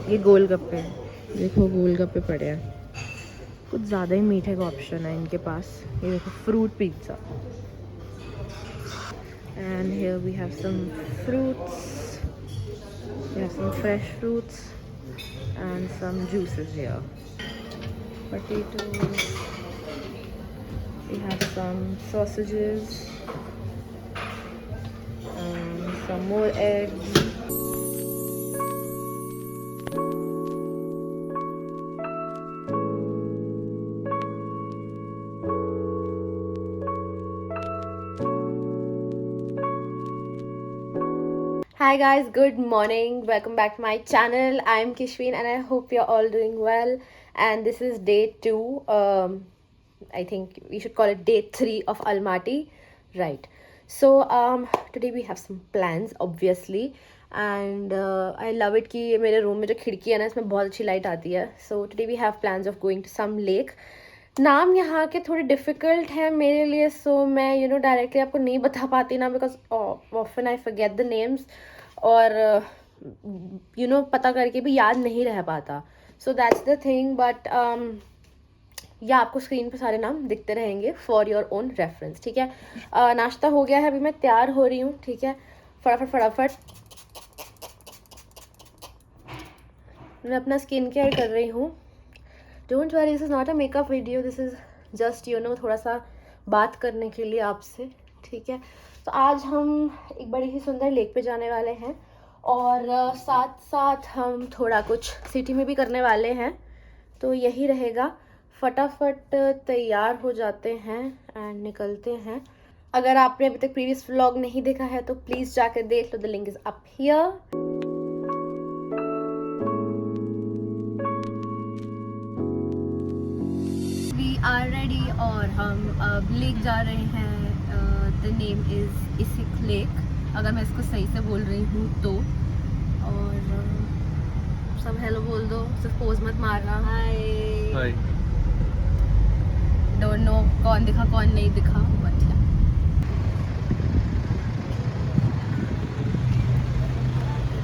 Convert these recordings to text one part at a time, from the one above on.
ये गोलगप्पे हैं, देखो गोलगप्पे पड़े हैं, कुछ ज़्यादा ही मीठे का ऑप्शन है इनके पास। ये देखो fruit pizza, and here we have some fruits, we have some fresh fruits and some juices here, potatoes, we have some sausages and some more eggs. Hi guys, good morning, welcome back to my channel. I am Kishween and I hope you're all doing well, and this is day 2. I think we should call it day 3 of Almaty, right? So today we have some plans obviously, and I love it कि मेरे room में जो खिड़की है ना इसमें बहुत अच्छी लाइट आती है. So today we have plans of going to some lake. नाम यहाँ के थोड़े डिफ़िकल्ट हैं मेरे लिए, सो मैं डायरेक्टली आपको नहीं बता पाती ना, because often I forget the names, और पता करके भी याद नहीं रह पाता. So that's the thing, but या आपको स्क्रीन पे सारे नाम दिखते रहेंगे फॉर योर ओन रेफरेंस, ठीक है. नाश्ता हो गया है, अभी मैं तैयार हो रही हूँ, ठीक है. फटाफट मैं अपना स्किन केयर कर रही हूँ. Don't worry, this is not a makeup video, this is just थोड़ा सा बात करने के लिए आपसे, ठीक है. तो आज हम एक बड़ी ही सुंदर लेक पे जाने वाले हैं, और साथ साथ हम थोड़ा कुछ सिटी में भी करने वाले हैं, तो यही रहेगा. फटाफट तैयार हो जाते हैं एंड निकलते हैं. अगर आपने अभी तक प्रीवियस व्लॉग नहीं देखा है तो प्लीज़ जाकर देख लो, the link is up here. Are ready, और हम अब लेक जा रहे हैं. The name is Issyk lake, अगर मैं इसको सही से बोल रही हूँ तो. और सब हेलो बोल दो, सिर्फ पोज मत मारना. हाय. डोंट नो कौन दिखा कौन नहीं दिखा, बट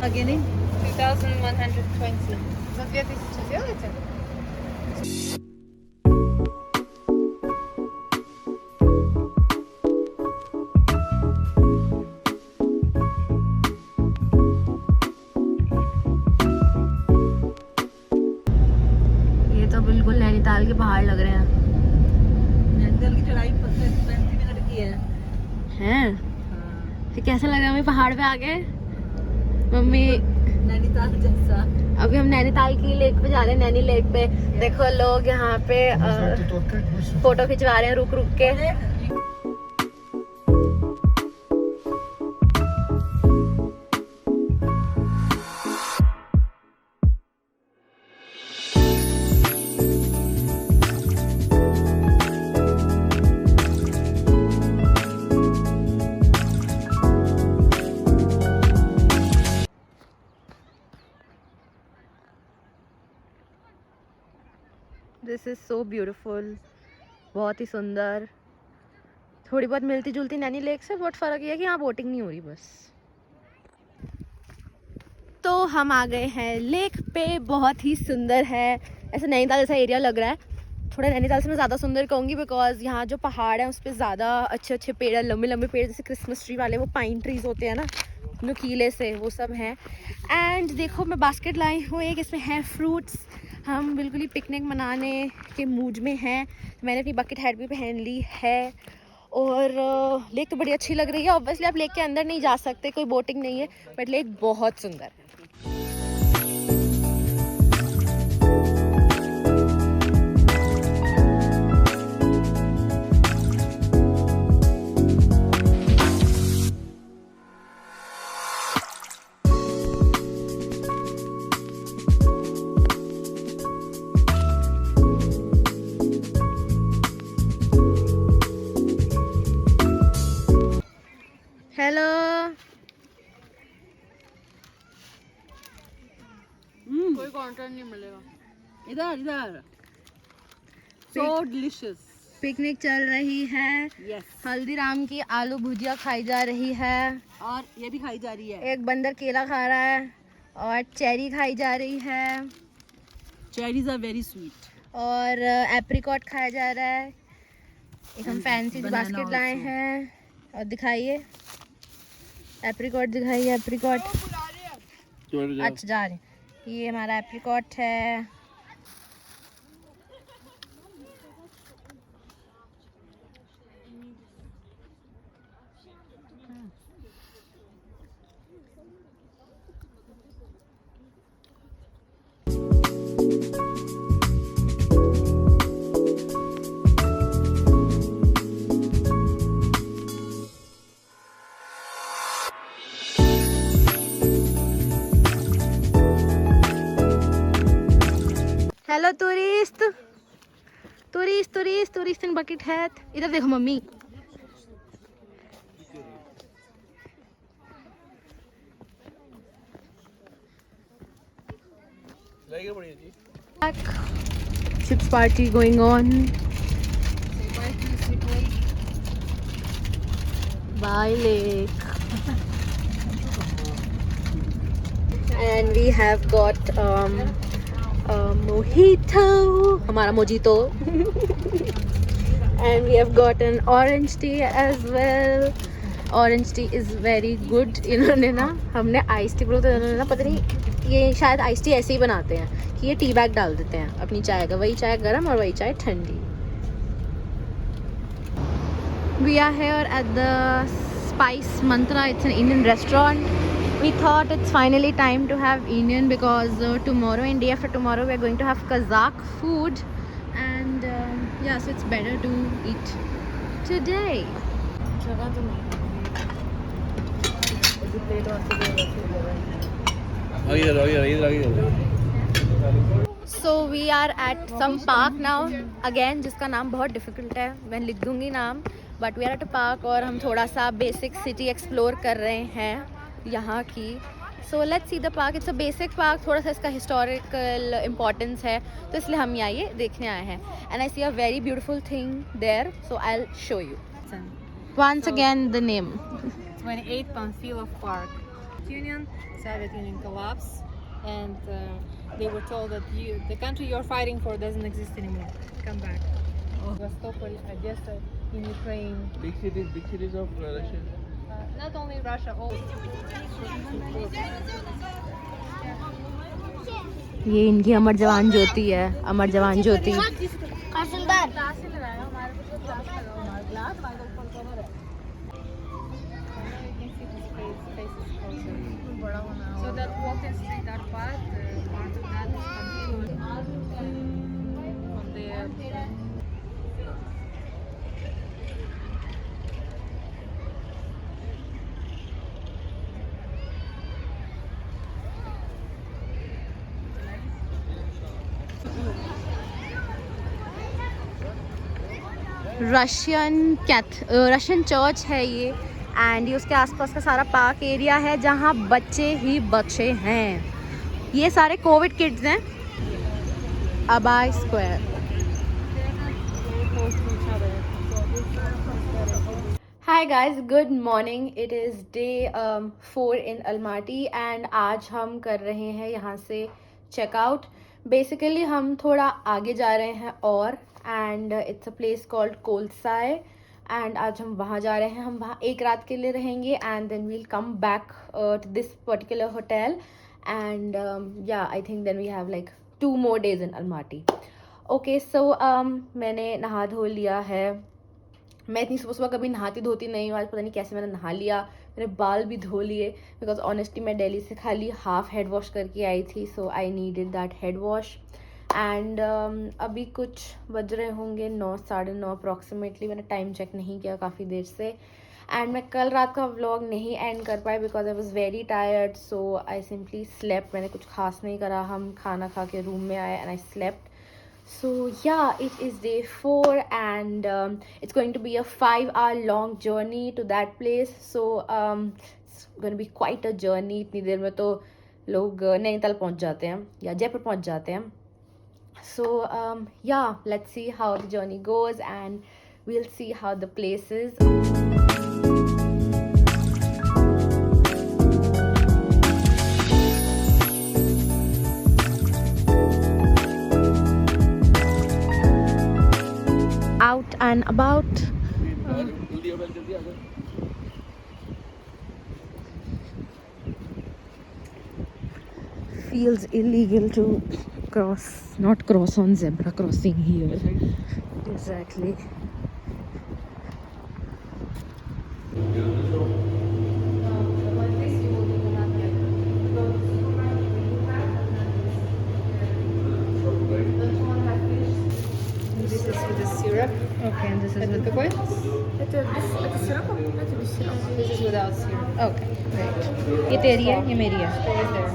Beginning 2120. За 2000 делаете? ये तो बिल्कुल नैनीताल के पहाड़ लग रहे हैं. नैनीताल की चढ़ाई 35 मिनट की है. हैं? फिर कैसा लग रहा है हमें पहाड़ पे आके? मम्मी, नैनीताल जैसा. अभी हम नैनीताल की लेक पे जा रहे हैं, नैनी लेक पे. देखो लोग यहाँ पे फोटो खिंचवा रहे हैं रुक रुक के. दिस इज़ सो ब्यूटीफुल, बहुत ही सुंदर. थोड़ी बहुत मिलती जुलती नैनी लेक से, बहुत फ़र्क ये है कि यहाँ बोटिंग नहीं हो रही बस. तो हम आ गए हैं लेक पे, बहुत ही सुंदर है. ऐसा नैनीताल जैसा एरिया लग रहा है. थोड़ा नैनीताल से मैं ज़्यादा सुंदर कहूँगी, बिकॉज यहाँ जो पहाड़ है उस पर ज़्यादा अच्छे अच्छे पेड़ हैं, लंबे लंबे पेड़, जैसे क्रिसमस ट्री वाले, वो पाइन ट्रीज होते हैं ना नुकीले से, वो सब हैं. एंड देखो मैं बास्केट लाई हूँ एक, इसमें है फ्रूट्स. हम बिल्कुल ही पिकनिक मनाने के मूड में हैं. मैंने अपनी बकेट हैट भी पहन ली है, और लेक तो बड़ी अच्छी लग रही है. ऑब्वियसली आप लेक के अंदर नहीं जा सकते, कोई बोटिंग नहीं है, बट लेक बहुत सुंदर है. हेलो. कोई कंटेंट नहीं मिलेगा. इधर सो डिलीशियस. पिकनिक चल रही है. यस. हल्दीराम की आलू भुजिया खाई जा रही है, और ये भी खाई जा रही है. एक बंदर केला खा रहा है, और चेरी खाई जा रही है चेरीज आर वेरी स्वीट और एप्रिकॉट खाया जा रहा है। एक हम फैंसी banana बास्केट लाए also. हैं और दिखाइए एप्रिकॉट, दिखाइए एप्रिकॉट। अच्छा जा रहे हैं। ये हमारा एप्रिकॉट है। Hello tourist, tourist tourist tourist in bucket है। इधर देखो mummy. Chips party going on. Bye lake. And we have got mojito, हमारा mojito. And we have got an orange tea as well. Orange tea is very good. इन्होंने ना, हमने ice tea बोला तो इन्होंने ना पता नहीं, ये शायद आइस टी ऐसे ही बनाते हैं कि ये टी बैग डाल देते हैं अपनी चाय का, वही चाय गर्म और वही चाय ठंडी। We are here at the Spice Mantra. It's an Indian restaurant. We thought it's finally time to have Indian because tomorrow and day after tomorrow we are going to have Kazakh food, and yeah, so it's better to eat today. So we are at some park now again, जिसका नाम बहुत difficult है, मैं लिख दूंगी नाम, but we are at a park और हम थोड़ा सा basic city explore कर रहे हैं यहाँ की। So let's see the park. It's a basic park, थोड़ा सा इसका historical importance है तो इसलिए हम यहाँ ये देखने आए हैं। And I see a very beautiful thing there, so I'll show you. Once again the name. 28 Pamphilov Park. Union, Soviet Union collapsed, and they were told that the country you're fighting for doesn't exist anymore. Come back. Sevastopol, Odessa, in Ukraine. Big cities of Russia. Not only Russia, all. ये इनकी अमर जवान ज्योति है, अमर जवान ज्योति। So that walking street, that path, part of that is continuous from the. Russian church है ये, and ये उसके आसपास का सारा पार्क एरिया है जहाँ बच्चे ही बच्चे हैं। ये सारे कोविड किड्स हैं। Abay square. Hi guys, good morning. It is day 4 in Almaty and आज हम कर रहे हैं यहाँ से चेकआउट। बेसिकली हम थोड़ा आगे जा रहे हैं और and it's a place called Kolsai, and आज हम वहाँ जा रहे हैं। हम वहाँ एक रात के लिए रहेंगे and then we'll come back to this particular hotel, and yeah I think then we have like 2 more days in Almaty. Okay so मैंने नहा धो लिया है। मैं इतनी सुबह सुबह कभी नहाती धोती नहीं हूँ, आज पता नहीं कैसे मैंने नहा लिया। मैंने बाल भी धो लिए बिकॉज ऑनेस्टली मैं दिल्ली से खाली हाफ हेड वॉश करके आई थी, so I needed that head wash. And अभी कुछ बज रहे होंगे 9, 9:30 अप्रॉक्सीमेटली। मैंने टाइम चेक नहीं किया काफ़ी देर से, एंड मैं कल रात का व्लॉग नहीं एंड कर पाई because I was very tired, so I simply slept. मैंने कुछ खास नहीं करा, हम खाना खा के रूम में आए and I slept. So yeah, it is day 4 and it's going to be a 5-hour long journey to that place. So it's going to be quite a journey. इतनी देर में तो लोग नैनीताल पहुंच जाते हैं या जयपुर पहुंच जाते हैं. So yeah, let's see how the journey goes and we'll see how the place is. and about feels illegal to not cross on zebra crossing here. Exactly. This is with the syrup. Okay, and this is Это какой? это сиропом? Это без сиропа. This is without syrup. Okay, great. ये तेरी है, ये मेरी है. Stay there.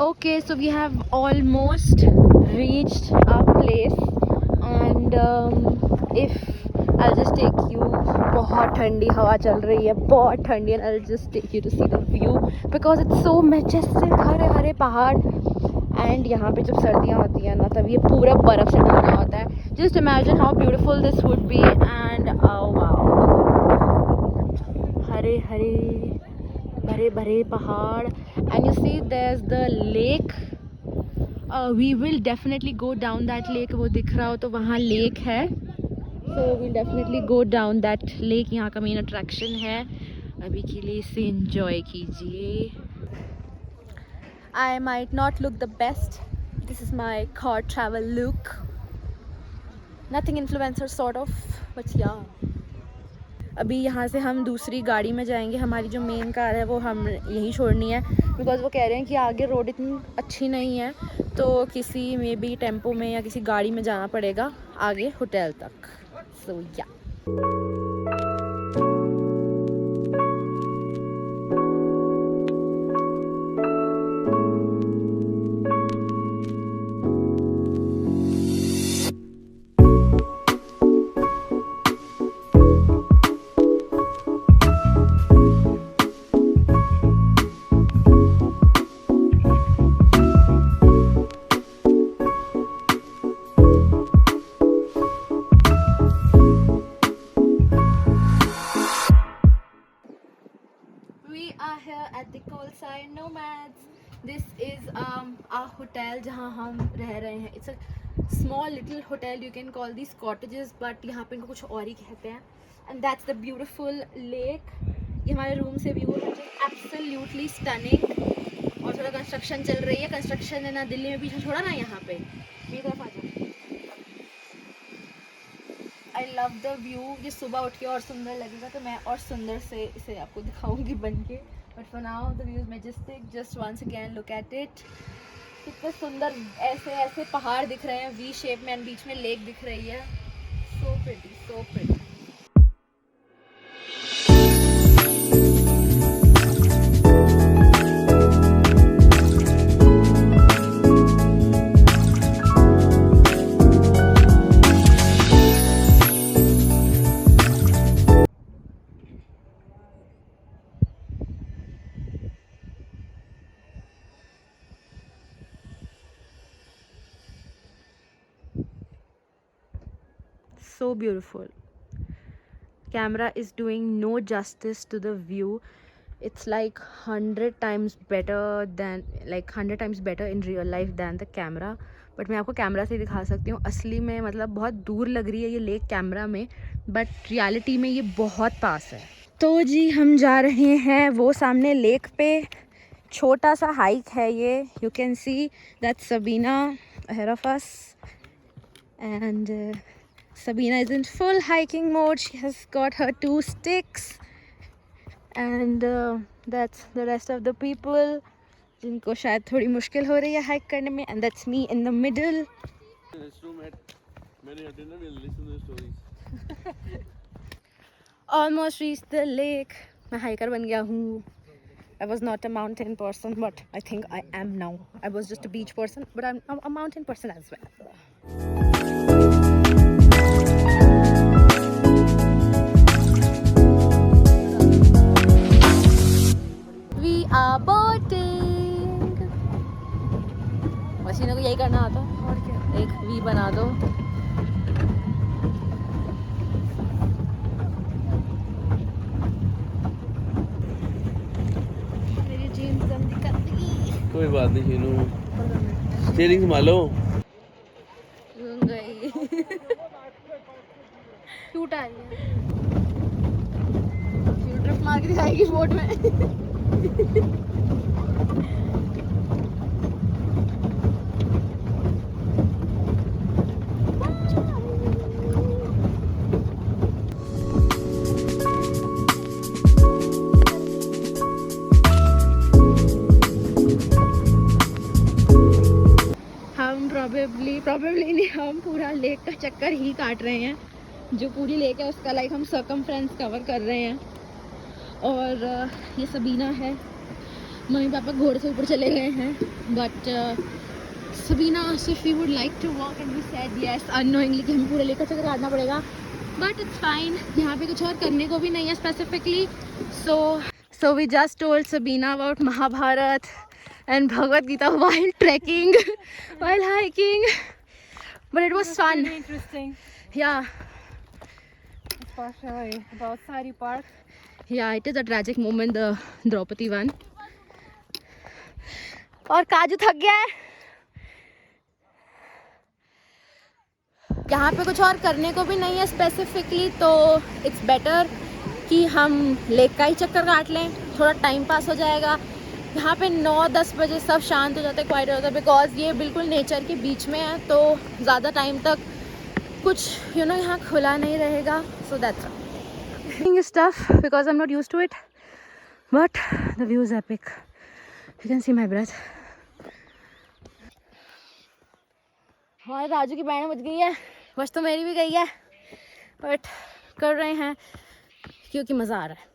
Okay, so we have almost reached our place, and if I'll just take you, बहुत ठंडी हवा चल रही है, बहुत ठंडी, and I'll just take you to see the view because it's so majestic. Hare Hare पहाड़, and यहाँ पे जब सर्दियाँ होती हैं ना तब ये पूरा बर्फ से ढका होता है. Just imagine how beautiful this would be, and oh wow, Hare Hare भरे भरे पहाड़, and you see there's the lake. We will definitely go down that lake. वो दिख रहा हो तो वहाँ lake है, so we'll definitely go down that lake. यहाँ का main attraction है. अभी के लिए इसे enjoy कीजिए. I might not look the best. This is my car travel look. Nothing influencer sort of, but yeah. अभी यहाँ से हम दूसरी गाड़ी में जाएंगे. हमारी जो मेन कार है वो हम यहीं छोड़नी है बिकॉज़ वो कह रहे हैं कि आगे रोड इतनी अच्छी नहीं है, तो किसी में भी टेम्पो में या किसी गाड़ी में जाना पड़ेगा आगे होटल तक. सो या We are here at the Colside Nomads. This is our hotel जहाँ हम रह रहे हैं. It's a small little hotel. You can call these cottages, but यहाँ पे इनको कुछ और ही कहते हैं. And that's the beautiful lake. ये हमारे रूम से व्यू है, absolutely stunning. और थोड़ा कंस्ट्रक्शन चल रही है. कंस्ट्रक्शन है ना दिल्ली में पीछे छोड़ा ना यहाँ पे. मेरी तरफ आ जाओ. I love the view. ये सुबह उठ के और सुंदर लगेगा तो मैं और सुंदर से इसे आपको दिखाऊंगी बन के. But for now the view is majestic. Just once again look at it. कितने सुंदर ऐसे ऐसे पहाड़ दिख रहे हैं V शेप में, और बीच में लेक दिख रही है. So pretty, so pretty. So beautiful. Camera is doing no justice to the view. It's like 100 times better in real life than the camera. But मैं आपको कैमरा से दिखा सकती हूँ. असली में मतलब बहुत दूर लग रही है ये लेक कैमरा में, बट रियलिटी में ये बहुत पास है. तो जी हम जा रहे हैं वो सामने लेक पे. छोटा सा हाइक है ये. You can see that Sabina ahead of us, and Sabina is in full hiking mode. She has got her 2 sticks, and that's the rest of the people जिनको शायद थोड़ी मुश्किल हो रही है हाइक करने में, and that's me in the middle. This room at many a dinner will listen to the stories. Almost reached the lake. मैं हाइकर बन गया हूँ. I was not a mountain person, but I think I am now. I was just a beach person, but I'm a mountain person as well. We are boating. मशीनों को यही करना आता है. और क्या, एक V बना दो. मेरी जीन्स गंदी कर दी. कोई बात नहीं शीनू. स्टीयरिंग संभालो. गई. शूट आ रही है. ड्रिफ्ट मार के दिखाएगी बोट में. हम probably नहीं, हम पूरा लेक का चक्कर ही काट रहे हैं. जो पूरी लेक है उसका हम सर्कमफ्रेंस कवर कर रहे हैं. और ये सबीना है. मम्मी पापा घोड़े से ऊपर चले गए हैं, but Sabina asked if we would like to walk and we said yes unknowingly कि हमें पूरे लेक का चक्कर काटना पड़ेगा. But it's fine. यहाँ पे कुछ और करने को भी नहीं है specifically. So we just told Sabina about Mahabharat and Bhagavad Gita while trekking, while hiking. But it was fun. Really interesting, Yeah, especially about Sari Park. yeah, it is a tragic moment, the Draupadi one. और काजू थक गया है. यहाँ पे कुछ और करने को भी नहीं है स्पेसिफिकली, तो इट्स बेटर कि हम लेक का ही चक्कर काट लें. थोड़ा टाइम पास हो जाएगा. यहाँ पे 9-10 बजे सब शांत हो जाते हैं, क्वाइट हो जाता है, बिकॉज ये बिल्कुल नेचर के बीच में है, तो ज़्यादा टाइम तक कुछ यहाँ खुला नहीं रहेगा. So that's stuff because I'm not used to it, but the view is epic. You can see my breath. हमारे राजू की बैंड बज गई है. बस तो मेरी भी गई है, बट कर रहे हैं क्योंकि मज़ा आ रहा है.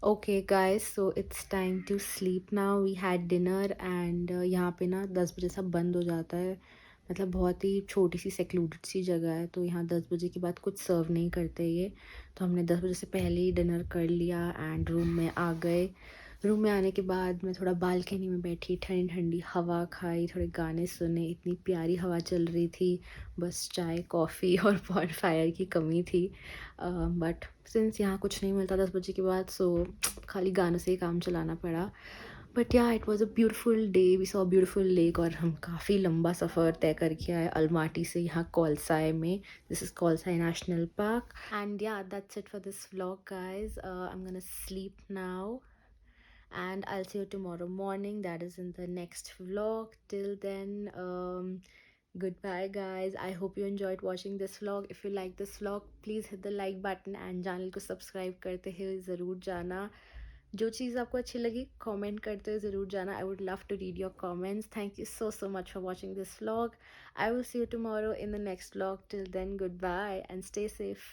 Okay guys, so it's time to sleep now. We had dinner and यहाँ पे ना 10 बजे सब बंद हो जाता है. मतलब बहुत ही छोटी सी सेक्लूडेड सी जगह है, तो यहाँ 10 बजे के बाद कुछ सर्व नहीं करते ये. तो हमने 10 बजे से पहले ही डिनर कर लिया एंड रूम में आ गए. रूम में आने के बाद मैं थोड़ा बालकनी में बैठी, ठंडी ठंडी हवा खाई, थोड़े गाने सुने. इतनी प्यारी हवा चल रही थी. बस चाय कॉफ़ी और बॉन फायर की कमी थी. बट सिंस यहाँ कुछ नहीं मिलता 10 बजे के बाद, सो खाली गानों से ही काम चलाना पड़ा. But yeah it was a beautiful day. We saw beautiful lake. और हम काफ़ी लंबा सफ़र तय करके आए अलमाटी से यहाँ कौलसाई में. This is Kolsai national park. And yeah that's it for this vlog guys. I am gonna sleep now and I'll see you tomorrow morning. That is in the next vlog. Till then, goodbye guys. I hope you enjoyed watching this vlog. If you like this vlog, please hit the like button and channel को subscribe करते हुए ज़रूर जाना. जो चीज़ आपको अच्छी लगी comment करते हुए ज़रूर जाना. I would love to read your comments. Thank you so much for watching this vlog. I will see you tomorrow in the next vlog. Till then, goodbye and stay safe.